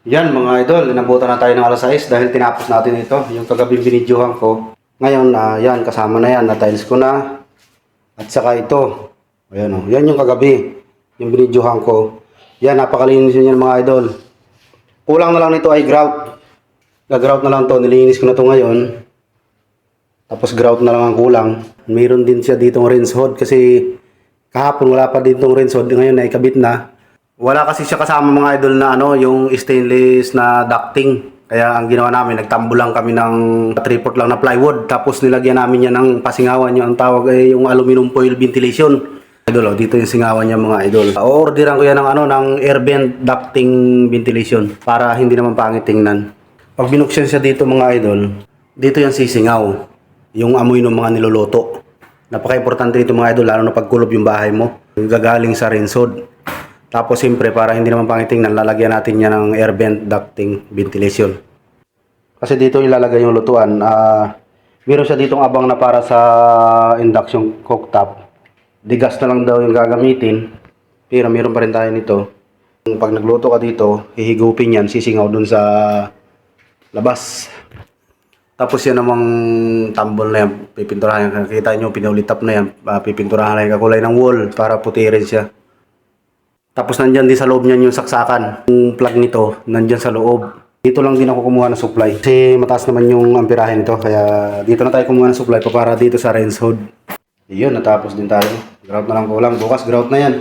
Yan mga idol, inabutan na tayo ng alas 6 dahil tinapos natin ito. Yung kagabi binidyohan ko. Ngayon, yan, kasama na yan. Na-tiles ko na. At saka ito. Ayan o. Yan yung kagabi. Yung binidyohan ko. Yan, napakalinis yun mga idol. Kulang na lang nito ay grout. Gagrout na lang to. Nilinis ko na to ngayon. Tapos grout na lang ang kulang. Mayroon din siya ditong rinse hood kasi kahapon wala pa ditong rinse hood. Ngayon na ikabit na. Wala kasi siya kasama mga idol na yung stainless na ducting. Kaya ang ginawa namin, nagtambo lang kami ng 3/4 lang na plywood. Tapos nilagyan namin yan ng pasingawan. Yung ang tawag ay yung aluminum foil ventilation. Idol, dito yung singawan niya mga idol. Orderan ko yan ng air vent ducting ventilation para hindi naman pangit tingnan. Pag binuksan siya dito mga idol, dito yan sisingaw. Yung amoy ng mga niluluto. Napaka-importante dito mga idol, lalo na pagkulob yung bahay mo. Gagaling sa rinse hood. Tapos siyempre para hindi naman pangitingnan, lalagyan natin niya ng air vent ducting ventilation. Kasi dito ilalagay yung lutuan. Meron siya ditong abang na para sa induction cooktop. Digas na lang daw yung gagamitin. Pero meron pa rin tayo nito. Pag nagluto ka dito, hihigupin yan, sisingaw dun sa labas. Tapos yan namang tambol na yan, pipinturahan yan. Kita nyo, pinaulit-up na yan. Pipinturahan na yung kakulay ng wall para puti rin siya. Tapos nandyan din sa loob niyan yung saksakan. Yung plug nito, nandyan sa loob. Dito lang din ako kumuha ng supply. Kasi mataas naman yung amperahe nito. Kaya dito na tayo kumuha ng supply para dito sa rinse hood. Yun, natapos din tayo. Grout na lang kulang. Bukas grout na yan.